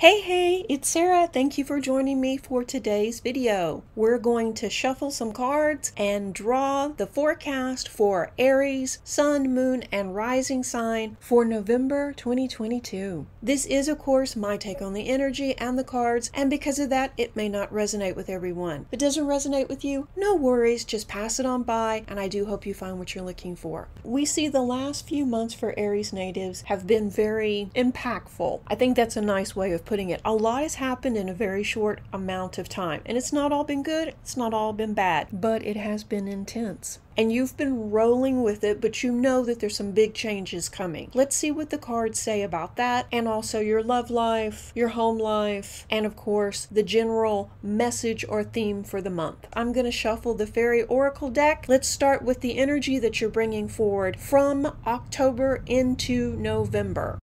Hey, it's Sarah. Thank you for joining me for today's video. We're going to shuffle some cards and draw the forecast for Aries, Sun, Moon, and Rising sign for November 2022. This is, of course, my take on the energy and the cards, and because of that, it may not resonate with everyone. If it doesn't resonate with you, no worries, just pass it on by, and I do hope you find what you're looking for. We see the last few months for Aries natives have been very impactful. I think that's a nice way of putting it. A lot has happened in a very short amount of time, and it's not all been good, it's not all been bad, but it has been intense. And you've been rolling with it, but you know that there's some big changes coming. Let's see what the cards say about that, and also your love life, your home life, and of course, the general message or theme for the month. I'm going to shuffle the Fairy Oracle deck. Let's start with the energy that you're bringing forward from October into November.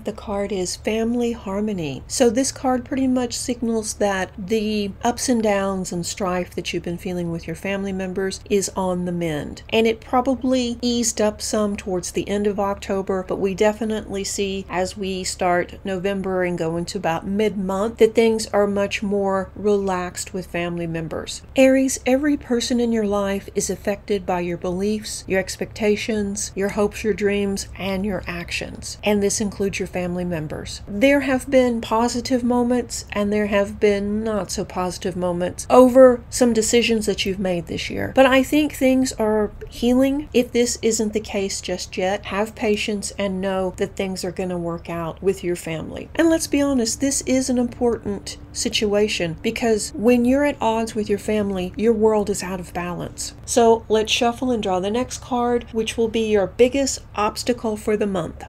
The card is Family Harmony. So this card pretty much signals that the ups and downs and strife that you've been feeling with your family members is on the mend. And it probably eased up some towards the end of October, but we definitely see as we start November and go into about mid-month that things are much more relaxed with family members. Aries, every person in your life is affected by your beliefs, your expectations, your hopes, your dreams, and your actions. And this include your family members. There have been positive moments and there have been not so positive moments over some decisions that you've made this year. But I think things are healing. If this isn't the case just yet, have patience and know that things are going to work out with your family. And let's be honest, this is an important situation because when you're at odds with your family, your world is out of balance. So let's shuffle and draw the next card, which will be your biggest obstacle for the month.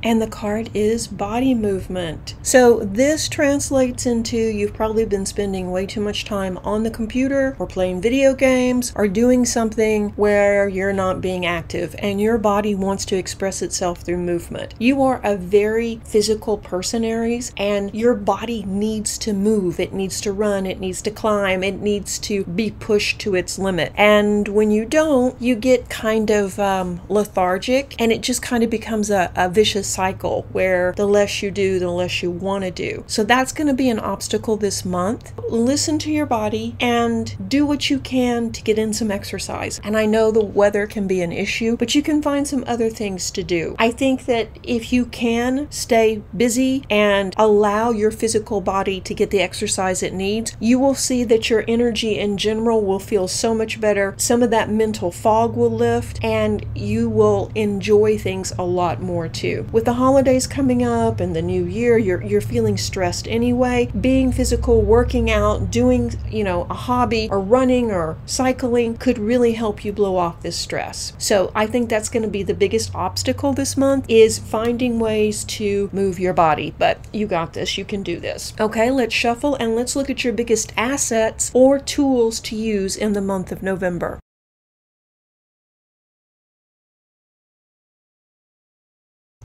And the card is body movement. So this translates into you've probably been spending way too much time on the computer or playing video games or doing something where you're not being active and your body wants to express itself through movement. You are a very physical person, Aries, and your body needs to move. It needs to run, it needs to climb, it needs to be pushed to its limit. And when you don't, you get kind of lethargic and it just kind of becomes a vicious cycle where the less you do, the less you want to do. So that's going to be an obstacle this month. Listen to your body and do what you can to get in some exercise. And I know the weather can be an issue, but you can find some other things to do. I think that if you can stay busy and allow your physical body to get the exercise it needs, you will see that your energy in general will feel so much better. Some of that mental fog will lift and you will enjoy things a lot more too. With the holidays coming up and the new year, you're feeling stressed anyway. Being physical, working out, doing, a hobby or running or cycling could really help you blow off this stress. So I think that's going to be the biggest obstacle this month is finding ways to move your body. But you got this. You can do this. Okay, let's shuffle and let's look at your biggest assets or tools to use in the month of November.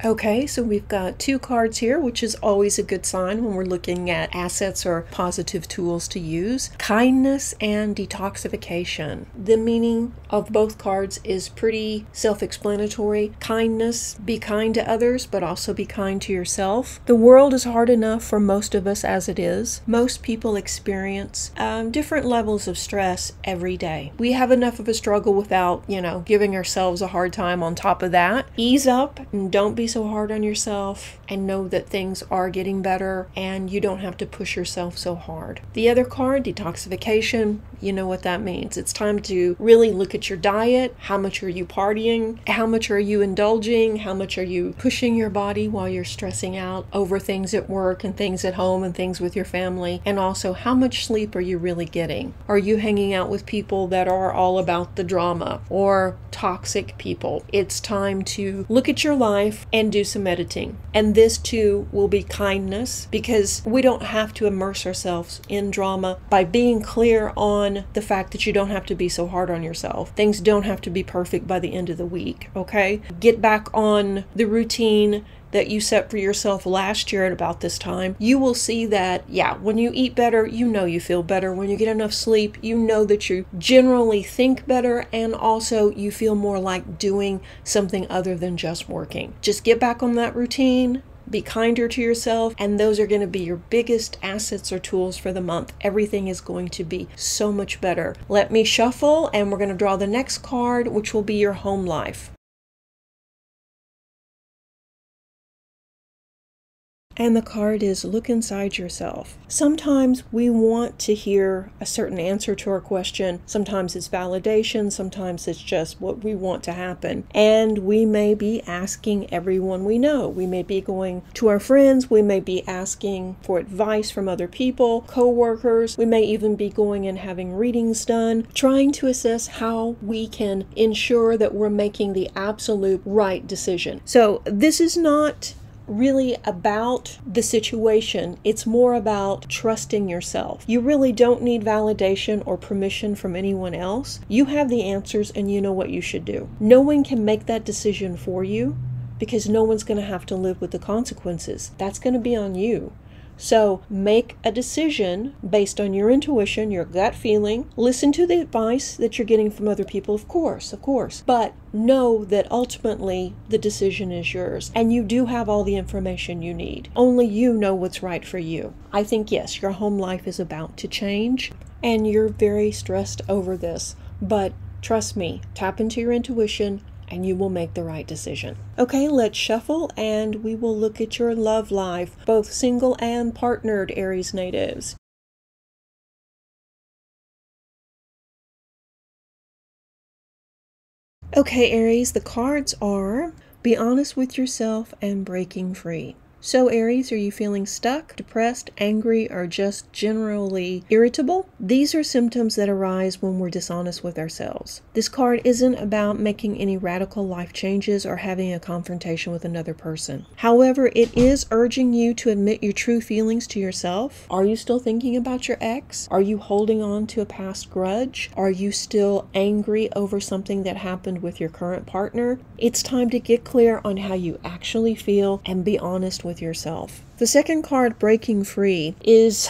Okay, so we've got two cards here, which is always a good sign when we're looking at assets or positive tools to use. Kindness and detoxification. The meaning of both cards is pretty self-explanatory. Kindness, be kind to others, but also be kind to yourself. The world is hard enough for most of us as it is. Most people experience different levels of stress every day. We have enough of a struggle without, giving ourselves a hard time on top of that. Ease up and don't be so hard on yourself and know that things are getting better and you don't have to push yourself so hard. The other card, detoxification, you know what that means. It's time to really look at your diet. How much are you partying? How much are you indulging? How much are you pushing your body while you're stressing out over things at work and things at home and things with your family? And also, how much sleep are you really getting? Are you hanging out with people that are all about the drama or toxic people? It's time to look at your life and do some editing. And this too will be kindness because we don't have to immerse ourselves in drama by being clear on on the fact that you don't have to be so hard on yourself. Things don't have to be perfect by the end of the week, okay? Get back on the routine that you set for yourself last year at about this time. You will see that, yeah, when you eat better, you know you feel better. When you get enough sleep, you know that you generally think better, and also you feel more like doing something other than just working. Just get back on that routine. Be kinder to yourself, and those are going to be your biggest assets or tools for the month. Everything is going to be so much better. Let me shuffle, and we're going to draw the next card, which will be your home life. And the card is look inside yourself. Sometimes we want to hear a certain answer to our question. Sometimes it's validation. Sometimes it's just what we want to happen. And we may be asking everyone we know. We may be going to our friends. We may be asking for advice from other people, co-workers. We may even be going and having readings done, trying to assess how we can ensure that we're making the absolute right decision. So this is not really about the situation. It's more about trusting yourself. You really don't need validation or permission from anyone else. You have the answers and you know what you should do. No one can make that decision for you because no one's going to have to live with the consequences. That's going to be on you. So make a decision based on your intuition, your gut feeling. Listen to the advice that you're getting from other people, of course. But know that ultimately the decision is yours. And you do have all the information you need. Only you know what's right for you. I think, yes, your home life is about to change. And you're very stressed over this. But trust me, tap into your intuition, and you will make the right decision. Okay, let's shuffle, and we will look at your love life, both single and partnered Aries natives. Okay, Aries, the cards are be honest with yourself and breaking free. So Aries, are you feeling stuck, depressed, angry, or just generally irritable? These are symptoms that arise when we're dishonest with ourselves. This card isn't about making any radical life changes or having a confrontation with another person. However, it is urging you to admit your true feelings to yourself. Are you still thinking about your ex? Are you holding on to a past grudge? Are you still angry over something that happened with your current partner? It's time to get clear on how you actually feel and be honest with yourself. The second card, breaking free, is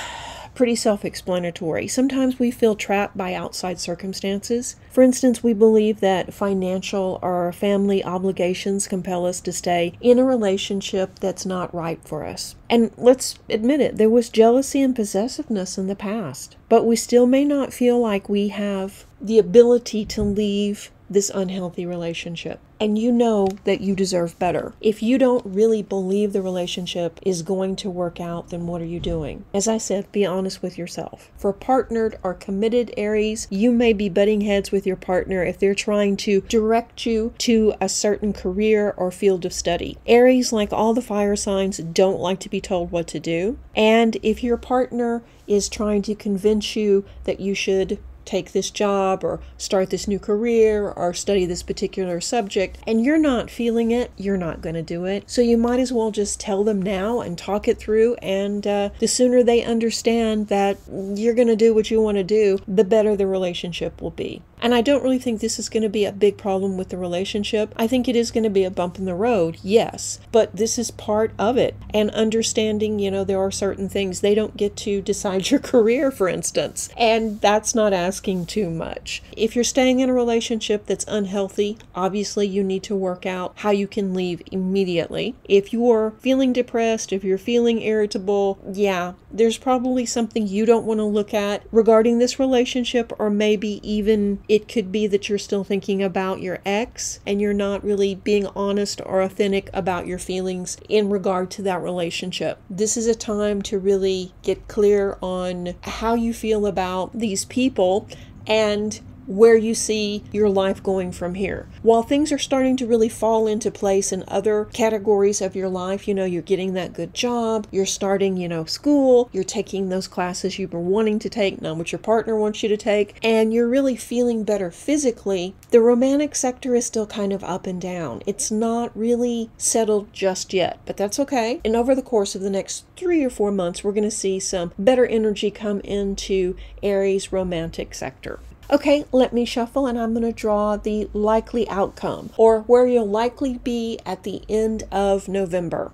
pretty self-explanatory. Sometimes we feel trapped by outside circumstances. For instance, we believe that financial or family obligations compel us to stay in a relationship that's not right for us. And let's admit it, there was jealousy and possessiveness in the past, but we still may not feel like we have the ability to leave this unhealthy relationship. And you know that you deserve better. If you don't really believe the relationship is going to work out, then what are you doing? As I said, be honest with yourself. For partnered or committed Aries, you may be butting heads with your partner if they're trying to direct you to a certain career or field of study. Aries, like all the fire signs, don't like to be told what to do. And if your partner is trying to convince you that you should take this job or start this new career or study this particular subject and you're not feeling it, you're not going to do it. So you might as well just tell them now and talk it through, and the sooner they understand that you're going to do what you want to do, the better the relationship will be. And I don't really think this is going to be a big problem with the relationship. I think it is going to be a bump in the road, yes, but this is part of it. And understanding, there are certain things they don't get to decide your career, for instance, and that's not asking too much. If you're staying in a relationship that's unhealthy, obviously you need to work out how you can leave immediately. If you're feeling depressed, if you're feeling irritable, yeah, there's probably something you don't want to look at regarding this relationship, or maybe even it could be that you're still thinking about your ex and you're not really being honest or authentic about your feelings in regard to that relationship. This is a time to really get clear on how you feel about these people and where you see your life going from here. While things are starting to really fall into place in other categories of your life, you know, you're getting that good job, you're starting, you know, school, you're taking those classes you've been wanting to take, not what your partner wants you to take, and you're really feeling better physically, the romantic sector is still kind of up and down. It's not really settled just yet, but that's okay. And over the course of the next 3 or 4 months, we're going to see some better energy come into Aries romantic sector. Okay, let me shuffle and I'm going to draw the likely outcome, or where you'll likely be at the end of November.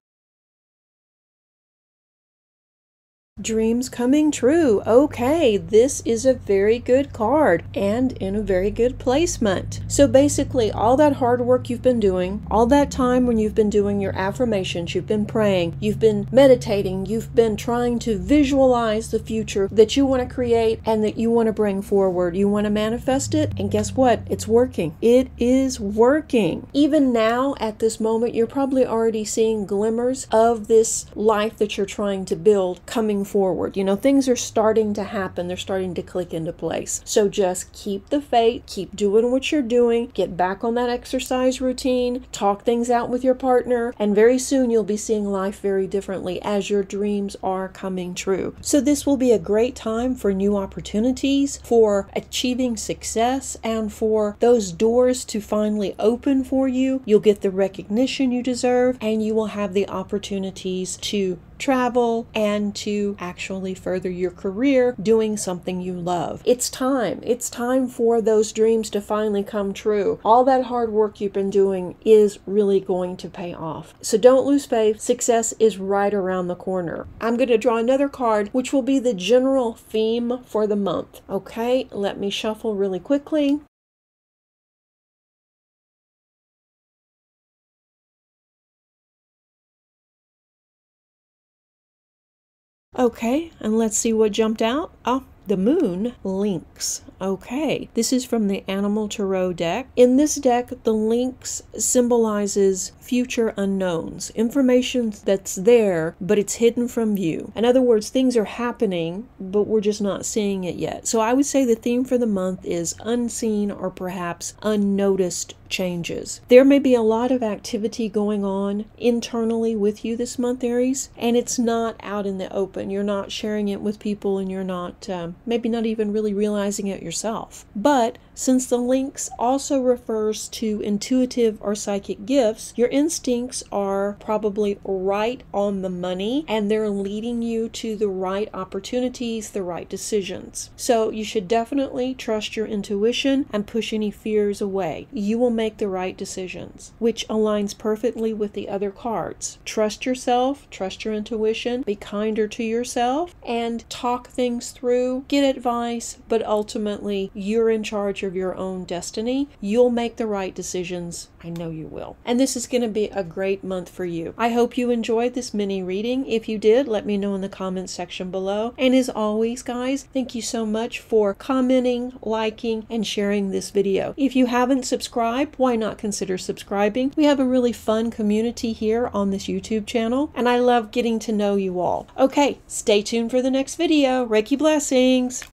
Dreams coming true. Okay, this is a very good card and in a very good placement. So basically, all that hard work you've been doing, all that time when you've been doing your affirmations, you've been praying, you've been meditating, you've been trying to visualize the future that you want to create and that you want to bring forward. You want to manifest it, and guess what? It's working. It is working. Even now, at this moment, you're probably already seeing glimmers of this life that you're trying to build coming forward. You know, things are starting to happen. They're starting to click into place. So just keep the faith, keep doing what you're doing, get back on that exercise routine, talk things out with your partner, and very soon you'll be seeing life very differently as your dreams are coming true. So this will be a great time for new opportunities, for achieving success, and for those doors to finally open for you. You'll get the recognition you deserve, and you will have the opportunities to travel and to actually further your career doing something you love. It's time. It's time for those dreams to finally come true. All that hard work you've been doing is really going to pay off. So don't lose faith. Success is right around the corner. I'm going to draw another card, which will be the general theme for the month. Okay, let me shuffle really quickly. Okay, and let's see what jumped out. Oh, the moon lynx. Okay, this is from the Animal Tarot deck. In this deck, the lynx symbolizes future unknowns, information that's there, but it's hidden from view. In other words, things are happening, but we're just not seeing it yet. So I would say the theme for the month is unseen or perhaps unnoticed changes. There may be a lot of activity going on internally with you this month, Aries, and it's not out in the open. You're not sharing it with people, and you're not, maybe not even really realizing it yourself. But since the lynx also refers to intuitive or psychic gifts, your instincts are probably right on the money, and they're leading you to the right opportunities, the right decisions. So you should definitely trust your intuition and push any fears away. You will make the right decisions, which aligns perfectly with the other cards. Trust yourself, trust your intuition, be kinder to yourself, and talk things through, get advice, but ultimately you're in charge of your own destiny. You'll make the right decisions. I know you will. And this is going to be a great month for you. I hope you enjoyed this mini reading. If you did, let me know in the comments section below. And as always, guys, thank you so much for commenting, liking, and sharing this video. If you haven't subscribed, why not consider subscribing? We have a really fun community here on this YouTube channel, and I love getting to know you all. Okay, stay tuned for the next video. Reiki blessings!